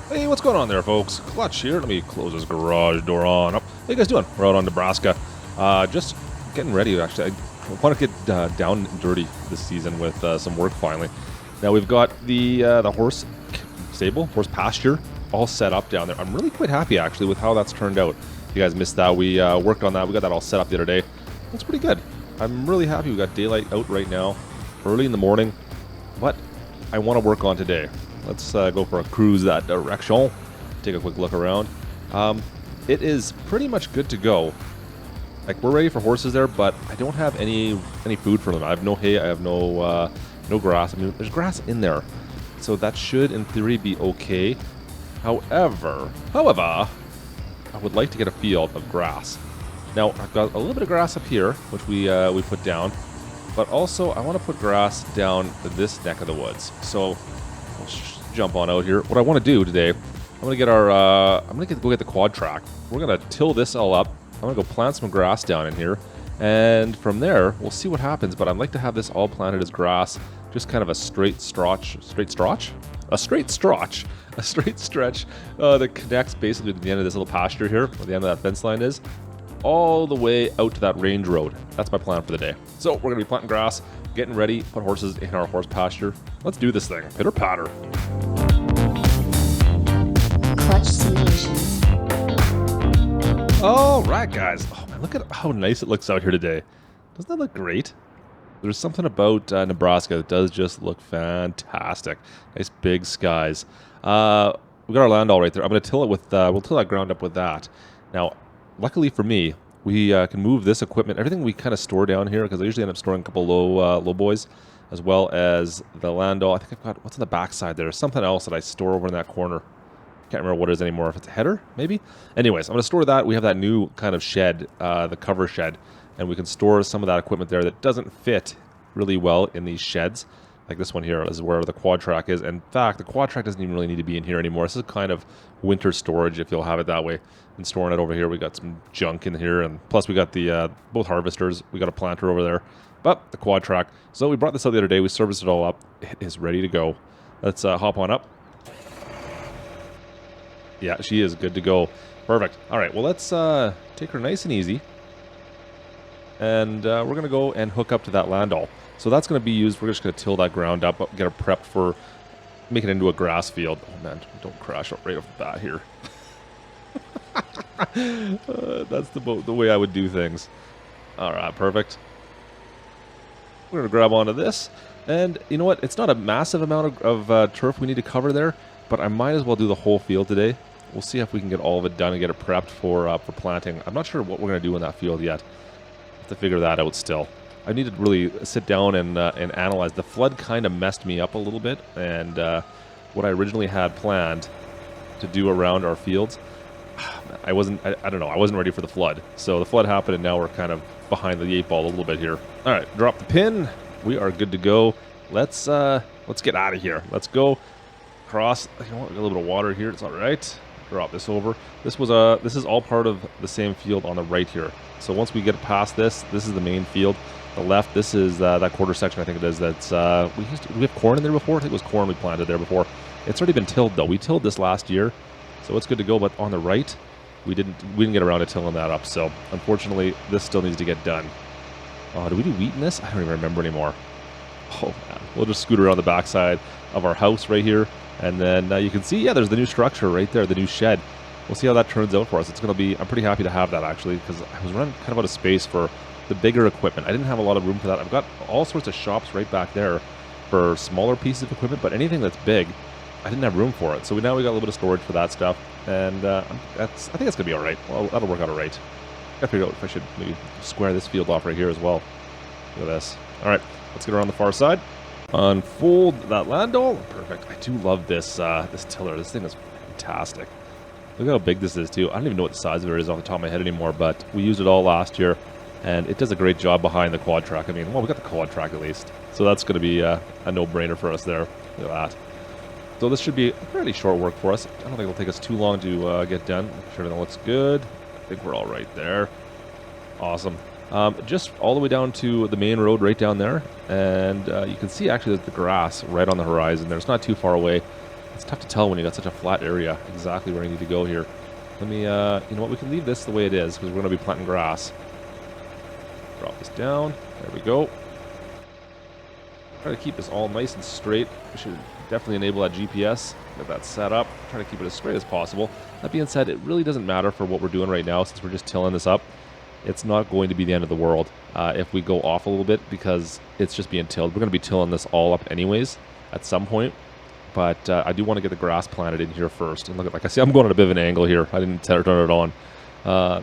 Hey, what's going on there, folks? Klutch here. Let me close this garage door on up. How you guys doing? We're out on Nebraska. Just getting ready, actually. I want to get down and dirty this season with some work finally. Now, we've got the horse stable, horse pasture, all set up down there. I'm really quite happy, actually, with how that's turned out. If you guys missed that, we worked on that. We got that all set up the other day. Looks pretty good. I'm really happy. We got daylight out right now, early in the morning. But I want to work on today. Let's go for a cruise that direction. Take a quick look around. It is pretty much good to go. Like, we're ready for horses there, but I don't have any food for them. I have no hay. I have no grass. I mean, there's grass in there, so that should, in theory, be okay. However, I would like to get a field of grass. Now, I've got a little bit of grass up here, which we put down, but also I want to put grass down this neck of the woods. So let's jump on out here. What I want to do today, I'm gonna get our go get the quad track. We're gonna till this all up. I'm gonna go plant some grass down in here, and from there we'll see what happens. But I'd like to have this all planted as grass, just kind of a straight stretch that connects basically to the end of this little pasture here, where the end of that fence line is, all the way out to that range road. That's my plan for the day. So we're gonna be planting grass, getting ready, put horses in our horse pasture. Let's do this thing. Pitter patter. Klutch Simulations. All right, guys. Oh man, look at how nice it looks out here today. Doesn't that look great? There's something about Nebraska that does just look fantastic. Nice big skies. We got our land all right there. I'm going to till it with, we'll till that ground up with that. Now, luckily for me, we can move this equipment. Everything we kind of store down here, because I usually end up storing a couple low boys, as well as the landau. I think I've got, what's on the back side there? Something else that I store over in that corner. Can't remember what it is anymore. If it's a header, maybe? Anyways, I'm going to store that. We have that new kind of shed, the cover shed, and we can store some of that equipment there that doesn't fit really well in these sheds. Like this one here is where the quad track is. In fact, the quad track doesn't even really need to be in here anymore. This is kind of winter storage, if you'll have it that way. And storing it over here, we got some junk in here, and plus we got the both harvesters. We got a planter over there, but the quad track. So we brought this out the other day. We serviced it all up. It is ready to go. Let's hop on up. Yeah, she is good to go. Perfect. All right, well, let's take her nice and easy. And we're going to go and hook up to that landau. So that's going to be used. We're just going to till that ground up, get her prepped for making it into a grass field. Oh, man, don't crash right off the bat here. That's the way I would do things. All right, perfect. We're going to grab onto this. And you know what? It's not a massive amount of turf we need to cover there, but I might as well do the whole field today. We'll see if we can get all of it done and get it prepped for planting. I'm not sure what we're going to do in that field yet. Have to figure that out still. I need to really sit down and analyze. The flood kind of messed me up a little bit, and what I originally had planned to do around our fields, I don't know, I wasn't ready for the flood. So the flood happened, and now we're kind of behind the 8 ball a little bit here. All right, drop the pin. We are good to go. Let's get out of here. Let's go cross. You know what, a little bit of water here. It's all right. Drop this over. This is all part of the same field on the right here. So once we get past this is the main field. The left, this is that quarter section, I think it is. That's we have corn in there before. I think it was corn we planted there before. It's already been tilled though. We tilled this last year, so it's good to go. But on the right, we didn't get around to tilling that up. So unfortunately, this still needs to get done. Do we do wheat in this? I don't even remember anymore. Oh man, we'll just scoot around the backside of our house right here. And then you can see, yeah, there's the new structure right there, the new shed. We'll see how that turns out for us. It's going to be, I'm pretty happy to have that actually, because I was running kind of out of space for the bigger equipment. I didn't have a lot of room for that. I've got all sorts of shops right back there for smaller pieces of equipment, but anything that's big, I didn't have room for it. So now we got a little bit of storage for that stuff, and I think it's going to be all right. Well, that'll work out all right. Gotta figure out if I should maybe square this field off right here as well. Look at this. All right, let's get around the far side. Unfold that landau. Perfect. I do love this this tiller. This thing is fantastic. Look how big this is too. I don't even know what the size of it is off the top of my head anymore, but we used it all last year, and it does a great job behind the quad track. I mean, well, we got the quad track at least, so that's going to be a no-brainer for us there. Look at that. So this should be a fairly short work for us. I don't think it'll take us too long to get done. Make sure everything looks good. I think we're all right there. Awesome. Just all the way down to the main road right down there, and you can see actually there's the grass right on the horizon there. It's not too far away, It's tough to tell when you got such a flat area exactly where I need to go here. Let me, you know what, we can leave this the way it is because we're going to be planting grass. Drop this down. There we go. Try to keep this all nice and straight. We should definitely enable that GPS. Get that set up. Try to keep it as straight as possible. That being said, it really doesn't matter for what we're doing right now since we're just tilling this up. It's not going to be the end of the world if we go off a little bit because it's just being tilled. We're going to be tilling this all up anyways at some point. But I do want to get the grass planted in here first. And look at, like I see, I'm going at a bit of an angle here. I didn't turn it on.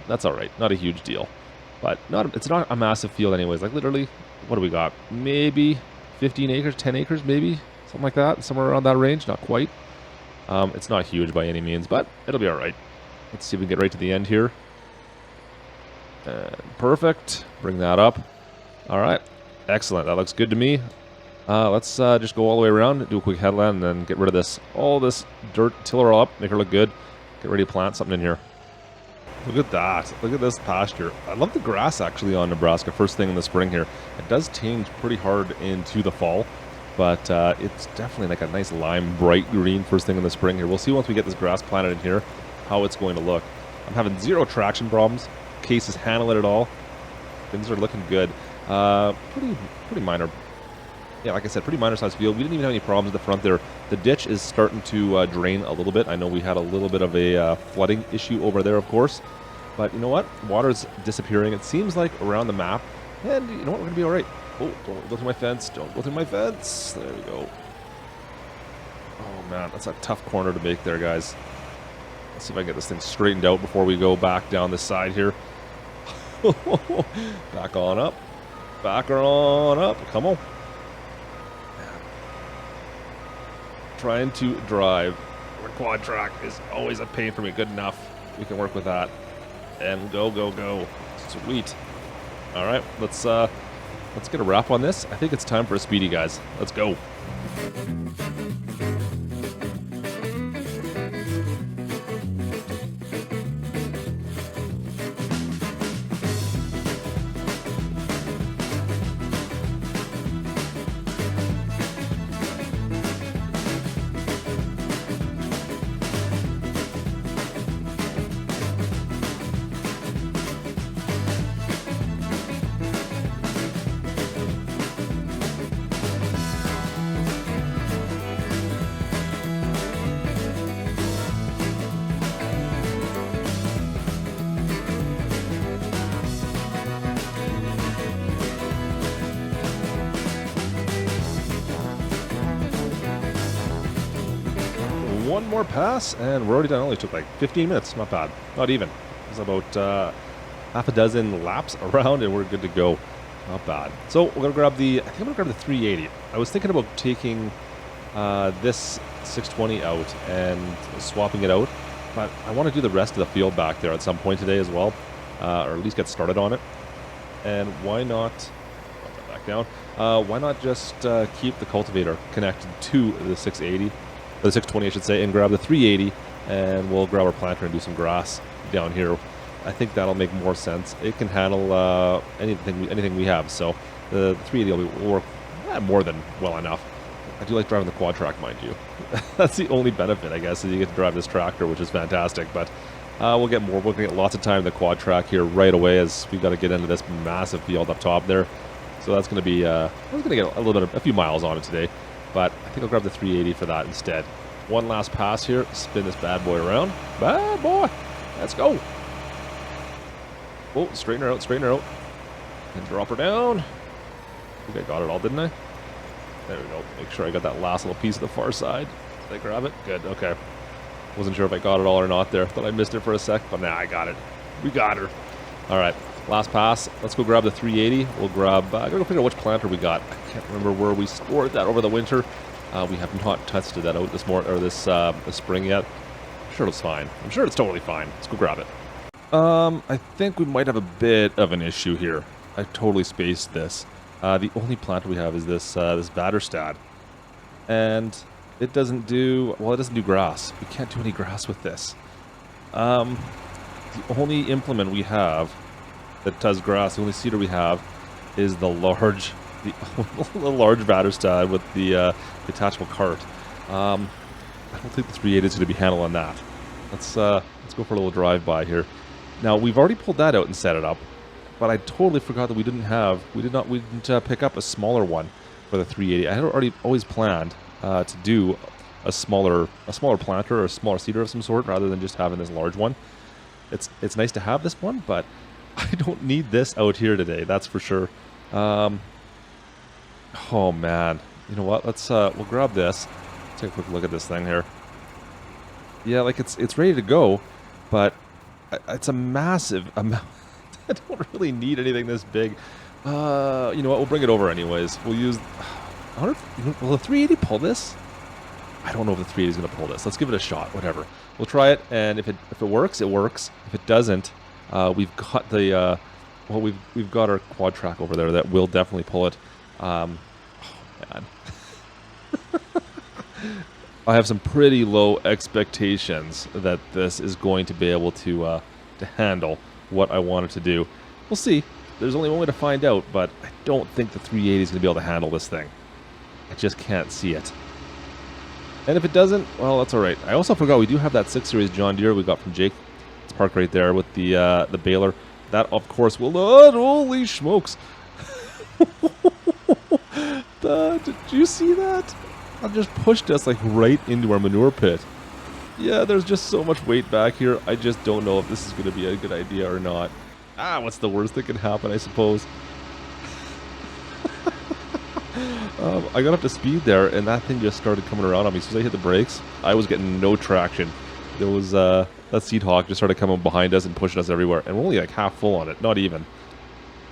That's all right. Not a huge deal. But it's not a massive field anyways. Like literally, what do we got? Maybe 15 acres, 10 acres maybe? Something like that. Somewhere around that range. Not quite. It's not huge by any means, but it'll be all right. Let's see if we can get right to the end here. Perfect. Bring that up. All right. Excellent. That looks good to me. Let's just go all the way around, do a quick headland, and then get rid of this, all this dirt, till her all up, make her look good. Get ready to plant something in here. Look at that. Look at this pasture. I love the grass actually on Nebraska first thing in the spring here. It does change pretty hard into the fall, but it's definitely like a nice lime, bright green first thing in the spring here. We'll see once we get this grass planted in here how it's going to look. I'm having zero traction problems. Case is handling it all. Things are looking good. Pretty minor. Yeah, like I said, pretty minor size field. We didn't even have any problems at the front there. The ditch is starting to drain a little bit. I know we had a little bit of a flooding issue over there, of course. But you know what? Water's disappearing, it seems like, around the map. And you know what? We're going to be all right. Oh, don't go through my fence. Don't go through my fence. There we go. Oh, man. That's a tough corner to make there, guys. Let's see if I can get this thing straightened out before we go back down this side here. Back on up. Back on up. Come on. Trying to drive or quad track is always a pain for me. Good enough. We can work with that. And go, go, go. Sweet. All right, let's get a wrap on this. I think it's time for a speedy, guys. Let's go. One more pass, and we're already done. It only took like 15 minutes. Not bad. Not even. It was about half a dozen laps around, and we're good to go. Not bad. So we're gonna grab the. I think I'm gonna grab the 380. I was thinking about taking this 620 out and swapping it out, but I want to do the rest of the field back there at some point today as well, or at least get started on it. And why not? Put that back down. Why not just keep the cultivator connected to the 680? The 620, I should say, and grab the 380, and we'll grab our planter and do some grass down here. I think that'll make more sense. It can handle anything we have, so the 380 will work more than well enough. I do like driving the quad track, mind you. That's the only benefit, I guess, is you get to drive this tractor, which is fantastic. But we'll get lots of time in the quad track here right away, as we've got to get into this massive field up top there. So that's going to be, we're going to get a few miles on it today. But I think I'll grab the 380 for that instead. One last pass here. Spin this bad boy around. Bad boy. Let's go. Oh, straighten her out, straighten her out. And drop her down. I think I got it all, didn't I? There we go. Make sure I got that last little piece of the far side. Did I grab it? Good, okay. Wasn't sure if I got it all or not there. Thought I missed it for a sec, but nah, I got it. We got her. All right, last pass. Let's go grab the 380. We'll grab, I gotta go figure out which planter we got. I can't remember where we stored that over the winter. We have not tested that out this spring yet. I'm sure it's fine. I'm sure it's totally fine. Let's go grab it. I think we might have a bit of an issue here. I totally spaced this. The only planter we have is this Vaderstad, and it doesn't do grass. We can't do any grass with this. The only implement we have that does grass, the only seeder we have, is the large Vaderstad with the detachable cart. I don't think the 380 is going to be handling that. Let's go for a little drive-by here. Now, we've already pulled that out and set it up, but I totally forgot that we didn't pick up a smaller one for the 380. I had always planned to do a smaller planter or a smaller seeder of some sort rather than just having this large one. It's nice to have this one, but I don't need this out here today. That's for sure. Oh man, you know what? We'll grab this. Let's take a quick look at this thing here. Yeah, like it's ready to go, but it's a massive amount. I don't really need anything this big. You know what? We'll bring it over anyways. We'll use. I wonder if, will the 380 pull this? I don't know if the 380 is going to pull this. Let's give it a shot. Whatever. We'll try it, and if it works, it works. If it doesn't, we've got the we've got our quad track over there that will definitely pull it. Oh man. I have some pretty low expectations that this is going to be able to handle what I want it to do. We'll see. There's only one way to find out, but I don't think the 380 is going to be able to handle this thing. I just can't see it. And if it doesn't, well, that's all right. I also forgot we do have that 6 Series John Deere we got from Jake. It's parked right there with the baler. That, of course, will not. Holy smokes! Did you see that? That just pushed us like right into our manure pit. Yeah, there's just so much weight back here. I just don't know if this is going to be a good idea or not. What's the worst that could happen, I suppose? I got up to speed there, and that thing just started coming around on me. As soon as I hit the brakes, I was getting no traction. There was that Seed Hawk just started coming behind us and pushing us everywhere, and we're only like half full on it, not even.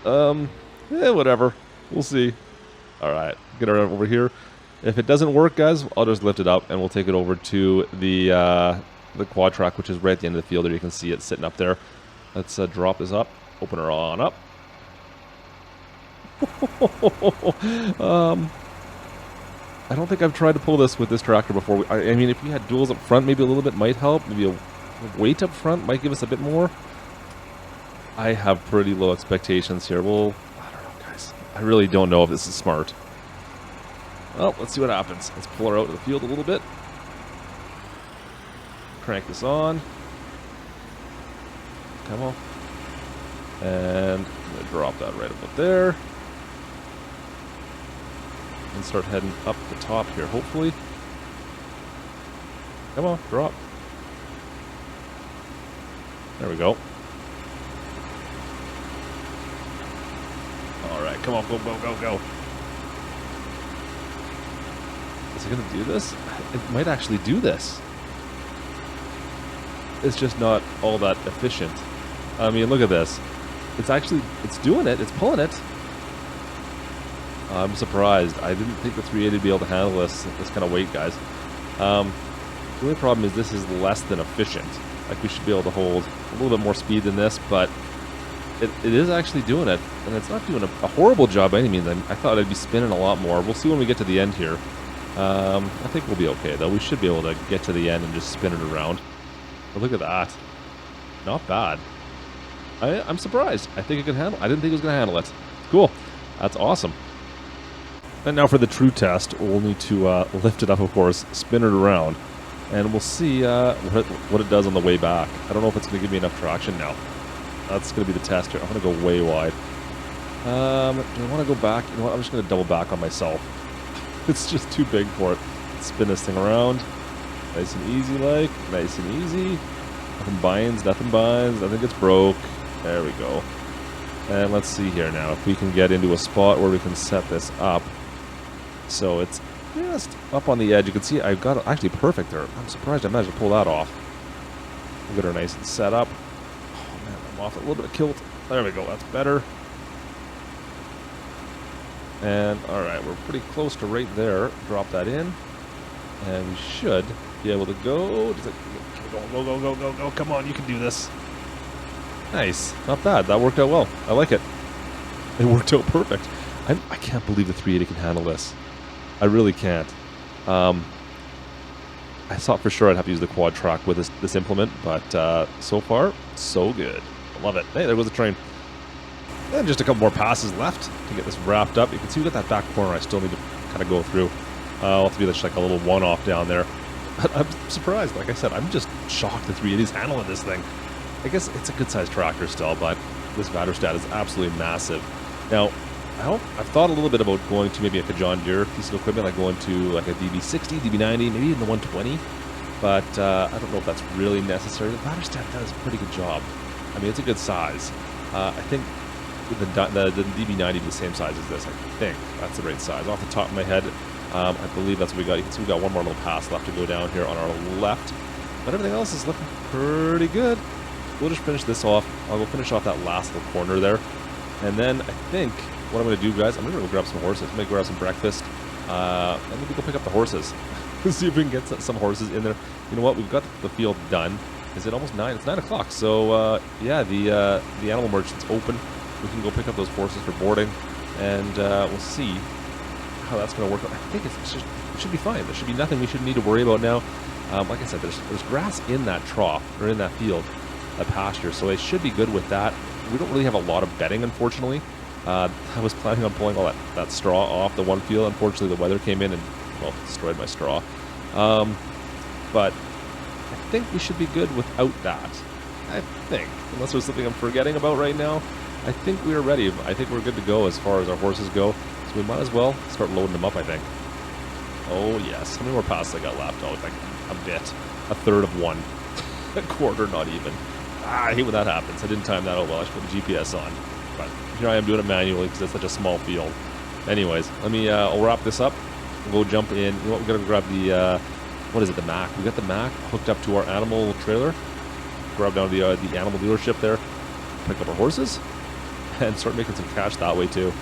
Whatever. We'll see. All right, get it over here. If it doesn't work, guys, I'll just lift it up, and we'll take it over to the quad track, which is right at the end of the field there. You can see it sitting up there. Let's drop this up, open her on up. I don't think I've tried to pull this with this tractor before. I mean, if we had duals up front, maybe a little bit might help. Maybe a weight up front might give us a bit more. I have pretty low expectations here. Well, I don't know, guys. I really don't know if this is smart. Well, let's see what happens. Let's pull her out of the field a little bit. Crank this on. Come on. And I'm going to drop that right about there. And start heading up the top here, hopefully. Come on, drop. There we go. Alright, come on, go, go, go, go. Is it going to do this? It might actually do this. It's just not all that efficient. I mean, look at this. It's doing it. It's pulling it. I'm surprised. I didn't think the 380 would be able to handle this kind of weight, guys. The only problem is this is less than efficient. Like, we should be able to hold a little bit more speed than this, but it is actually doing it. And it's not doing a horrible job by any means. I thought I'd be spinning a lot more. We'll see when we get to the end here. I think we'll be okay, though. We should be able to get to the end and just spin it around. But look at that. Not bad. I'm surprised. I think it can handle. I didn't think it was going to handle it. Cool. That's awesome. And now for the true test, we'll need to lift it up, of course, spin it around, and we'll see what it does on the way back. I don't know if it's going to give me enough traction now. That's going to be the test here. I'm going to go way wide. Do I want to go back? You know what? I'm just going to double back on myself. It's just too big for it. Spin this thing around. Nice and easy, like. Nice and easy. Nothing binds, nothing binds, nothing gets broke. There we go. And let's see here now if we can get into a spot where we can set this up. So it's just up on the edge. You can see I've got it actually perfect there. I'm surprised I managed to pull that off. We'll get her nice and set up. Oh man, I'm off a little bit of kilt. There we go, that's better. And alright, we're pretty close to right there. Drop that in. And we should be able to go. Go, go, go, go, go. Come on, you can do this. Nice. Not bad. That worked out well. I like it. It worked out perfect. I can't believe the 380 can handle this. I really can't. I thought for sure I'd have to use the quad track with this implement, but so far, so good. I love it. Hey, there goes the train. And just a couple more passes left to get this wrapped up. You can see we got that back corner I still need to kind of go through. I'll have to do this like a little one-off down there. But I'm surprised. Like I said, I'm just shocked the 380's handling this thing. I guess it's a good-sized tractor still, but this Vaderstad is absolutely massive. Now, I've thought a little bit about going to maybe like a John Deere piece of equipment, like going to like a DB60, DB90, maybe even the 120. But I don't know if that's really necessary. The Vaderstad does a pretty good job. I mean, it's a good size. I think the DB90 is the same size as this. I think that's the right size. Off the top of my head, I believe that's what we got. You can see we got one more little pass left to go down here on our left. But everything else is looking pretty good. We'll just finish this off. I'll go finish off that last little corner there. And then I think what I'm going to do, guys, I'm going to go grab some horses. I'm going to grab some breakfast. And maybe go pick up the horses. See if we can get some horses in there. You know what? We've got the field done. Is it almost 9? It's 9 o'clock. So, yeah, the animal merchant's open. We can go pick up those horses for boarding. And we'll see how that's going to work out. I think it should be fine. There should be nothing we should need to worry about now. Like I said, there's grass in that trough, or in that field, a pasture, so they should be good with that. We don't really have a lot of bedding, unfortunately. I was planning on pulling all that straw off the one field. Unfortunately, the weather came in and, well, destroyed my straw. But I think we should be good without that. I think, unless there's something I'm forgetting about right now. I think we are ready. I think we're good to go as far as our horses go. So we might as well start loading them up, I think. Oh, yes. How many more passes I got left? Oh, like a bit. A third of one. A quarter, not even. I hate when that happens. I didn't time that out well. I should put the GPS on. But here I am doing it manually because it's such a small field. Anyways, let me, I'll wrap this up. We'll go jump in. You know what? We're going to grab the, what is it, the Mac. We got the Mac hooked up to our animal trailer. Grab down to the animal dealership there. Pick up our horses. And start making some cash that way too.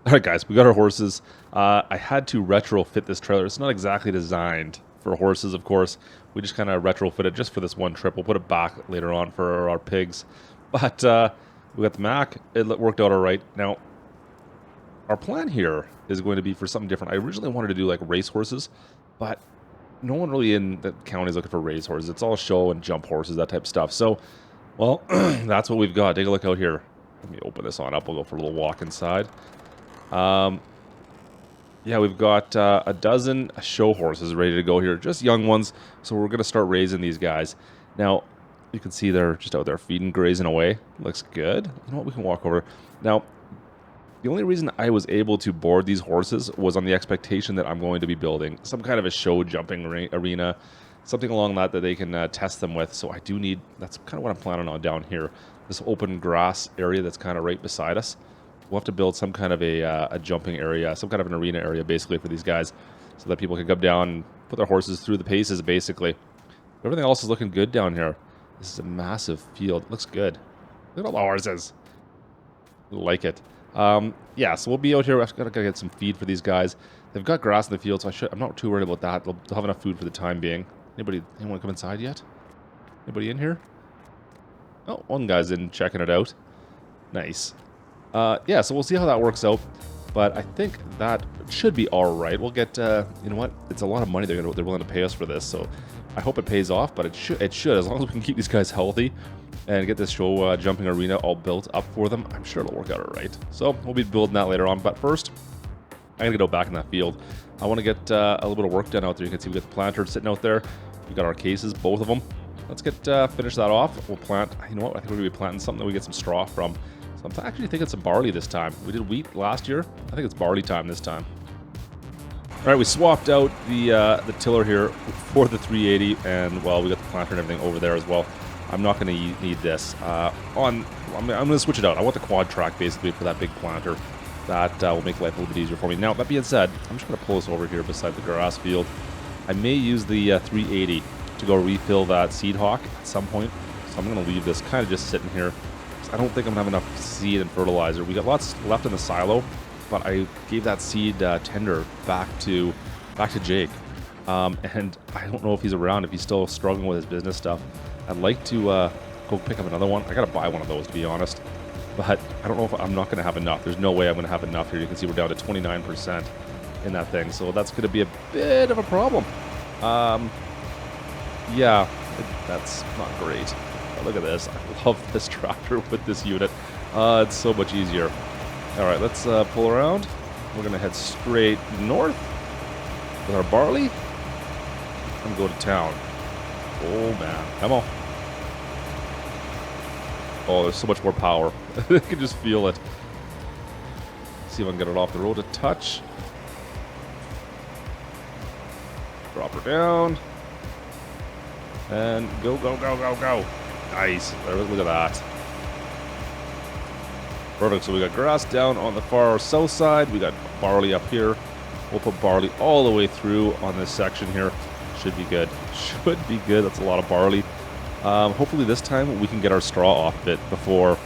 Alright guys, we got our horses. I had to retrofit this trailer. It's not exactly designed for horses, of course. We just kind of retrofit it just for this one trip. We'll put it back later on for our pigs. But we got the Mac. It worked out alright. Now, our plan here is going to be for something different. I originally wanted to do like race horses, but no one really in the county is looking for race horses. It's all show and jump horses, that type of stuff. So, well, that's what we've got. Take a look out here. Let me open this on up. We'll go for a little walk inside. Yeah, we've got a dozen show horses ready to go here. Just young ones. So we're going to start raising these guys. Now, you can see they're just out there feeding, grazing away. Looks good. You know what? We can walk over. Now, the only reason I was able to board these horses was on the expectation that I'm going to be building some kind of a show jumping arena. Something along that they can test them with. So I do need, that's kind of what I'm planning on down here. This open grass area that's kind of right beside us. We'll have to build some kind of a jumping area, some kind of an arena area basically for these guys so that people can come down and put their horses through the paces basically. Everything else is looking good down here. This is a massive field. It looks good. Look at all the horses. I like it. Yeah, so we'll be out here. I've got to get some feed for these guys. They've got grass in the field, so I'm not too worried about that. They'll have enough food for the time being. Anyone come inside yet? Anybody in here? Oh, one guy's in checking it out. Nice. Yeah, so we'll see how that works out. But I think that should be all right. We'll get, you know what? It's a lot of money they're willing to pay us for this. So I hope it pays off, but it should, as long as we can keep these guys healthy and get this show jumping arena all built up for them. I'm sure it'll work out all right. So we'll be building that later on. But first, I'm going to go back in that field. I want to get a little bit of work done out there. You can see we got the planter sitting out there. We got our cases, both of them. Let's get finish that off. We'll plant, you know what? I think we're going to be planting something that we get some straw from. So I'm actually thinking some barley this time. We did wheat last year. I think it's barley time this time. All right, we swapped out the tiller here for the 380, and well, we got the planter and everything over there as well. I'm not going to need this. I'm going to switch it out. I want the quad track basically for that big planter. That will make life a little bit easier for me. Now, that being said, I'm just going to pull this over here beside the grass field. I may use the 380 to go refill that seed hawk at some point. So I'm going to leave this kind of just sitting here. I don't think I'm going to have enough seed and fertilizer. We got lots left in the silo, but I gave that seed tender back to Jake. And I don't know if he's around, if he's still struggling with his business stuff. I'd like to go pick up another one. I got to buy one of those, to be honest. But I don't know if I'm not going to have enough. There's no way I'm going to have enough here. You can see we're down to 29% in that thing. So that's going to be a bit of a problem. Yeah, that's not great. But look at this. I love this tractor with this unit. It's so much easier. All right, let's pull around. We're going to head straight north with our barley. and go to town. Oh, man. Come on. Oh, there's so much more power. I can just feel it. See if I can get it off the road a touch. Drop her down. And go, go, go, go, go. Nice. Look at that. Perfect. So we got grass down on the far south side. We got barley up here. We'll put barley all the way through on this section here. Should be good. Should be good. That's a lot of barley. Hopefully this time we can get our straw off a bit before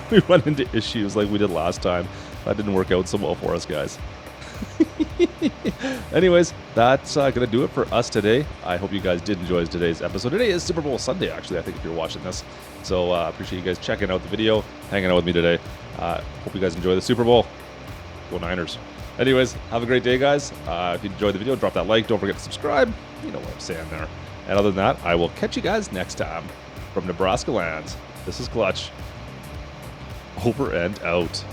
we run into issues like we did last time. That didn't work out so well for us, guys. Anyways, that's going to do it for us today. I hope you guys did enjoy today's episode. Today is Super Bowl Sunday, actually, I think, if you're watching this. So I appreciate you guys checking out the video, hanging out with me today. Hope you guys enjoy the Super Bowl. Go Niners. Anyways, have a great day, guys. If you enjoyed the video, drop that like. Don't forget to subscribe. You know what I'm saying there. And other than that, I will catch you guys next time. From Nebraska lands, this is Klutch. Over and out.